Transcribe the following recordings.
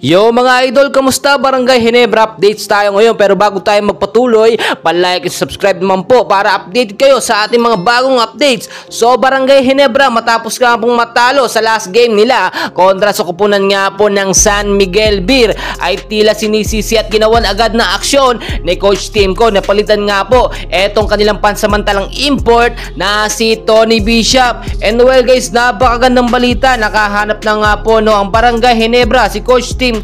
Yo mga idol, kamusta? Barangay Ginebra updates tayo ngayon. Pero bago tayo magpatuloy, pa-like at subscribe naman po para update kayo sa ating mga bagong updates. So Barangay Ginebra, matapos nga pong matalo sa last game nila kontra sa kupunan nga po ng San Miguel Beer, ay tila sinisisi at ginawan agad na aksyon ni Coach Timco. Napalitan nga po etong kanilang pansamantalang import na si Tony Bishop. And well guys, napakagandang balita. Nakahanap na nga po ang Barangay Ginebra si Coach Timco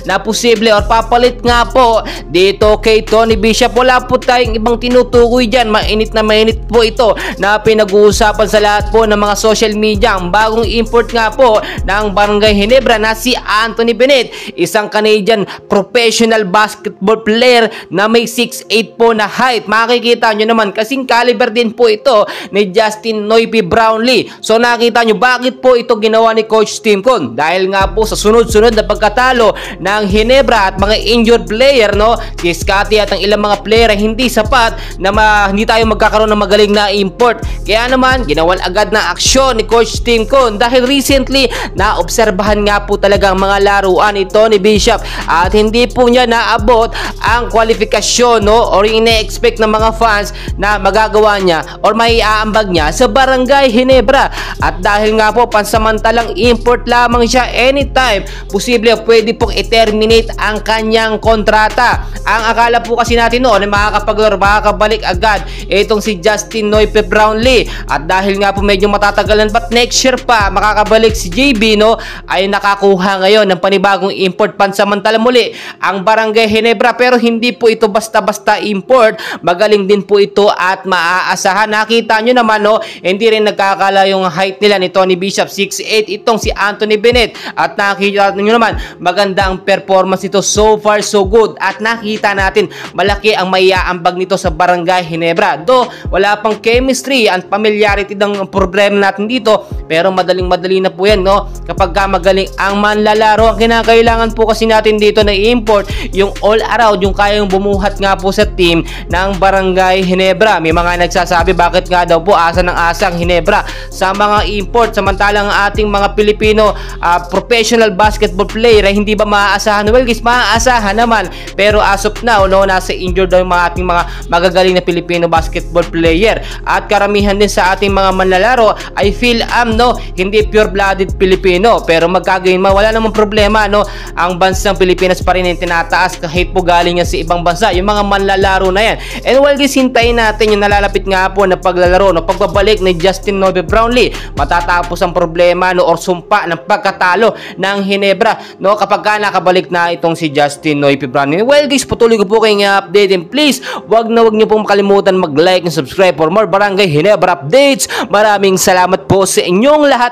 na posible or papalit nga po dito kay Tony Bishop. Wala po tayong ibang tinutukoy dyan. Mainit na mainit po ito na pinag-uusapan sa lahat po ng mga social media. Ang bagong import nga po ng Barangay Ginebra na si Anthony Bennett, isang Canadian professional basketball player na may 6'8 po na height. Makikita nyo naman kasing caliber din po ito ni Justin Noipy Brownlee. So nakita nyo bakit po ito ginawa ni Coach Timco, dahil nga po sa sunod-sunod na pagkatalo ng Ginebra at mga injured player, si Scotty at ang ilang mga player ay hindi sapat na hindi tayo magkakaroon ng magaling na import. Kaya naman ginawan agad na aksyon ni Coach Timco dahil recently naobserbahan nga po talaga ang mga laruan ni Tony Bishop at hindi po niya naabot ang kwalifikasyon or ine-expect ng mga fans na magagawa niya or may aambag niya sa Barangay Ginebra. At dahil nga po pansamantalang import lamang siya, anytime posible pwede pong i-terminate ang kanyang kontrata. Ang akala po kasi natin noon ay makakabalik agad itong si Justin Noipy Brownlee, at dahil nga po medyo matatagalan but next year pa makakabalik si JB, ay nakakuha ngayon ng panibagong import pansamantala muli ang Barangay Ginebra. Pero hindi po ito basta-basta import, magaling din po ito at maaasahan. Nakita nyo naman hindi rin nagkakala yung height nila ni Tony Bishop, 6'8 itong si Anthony Bennett, at nakita nyo naman maganda ang performance nito, so far so good, at nakita natin malaki ang maiaambag nito sa Barangay Ginebra. Do wala pang chemistry and familiarity ng problema natin dito, pero madaling-madali na po yan kapag magaling ang manlalaro. Ang kinakailangan po kasi natin dito na i-import yung all around, yung kayang bumuhat nga po sa team ng Barangay Ginebra. May mga nagsasabi bakit nga daw po asa ng asa ang Ginebra sa mga import, samantalang ating mga Pilipino professional basketball player ay hindi ba maaasahan? Well guys, maaasahan naman, pero as of now nasa injured daw yung mga ating mga magagaling na Pilipino basketball player, at karamihan din sa ating mga manlalaro ay hindi pure-blooded Pilipino. Pero magkagayon wala namang problema, ang bansang Pilipinas pa rin yung tinataas kahit po galing yan sa ibang bansa, yung mga manlalaro na yan. And well guys, hintayin natin yung nalalapit nga po na paglalaro, pagbabalik ni Justin Noipy Brownlee. Matatapos ang problema or sumpa ng pagkatalo ng Ginebra kapag nakabalik na itong si Justin Noipy Brownlee. Well guys, patuloy ko po kayong update, and please wag niyo pong makalimutan mag-like and subscribe for more Barangay Ginebra updates. Maraming salamat po sa inyong lahat.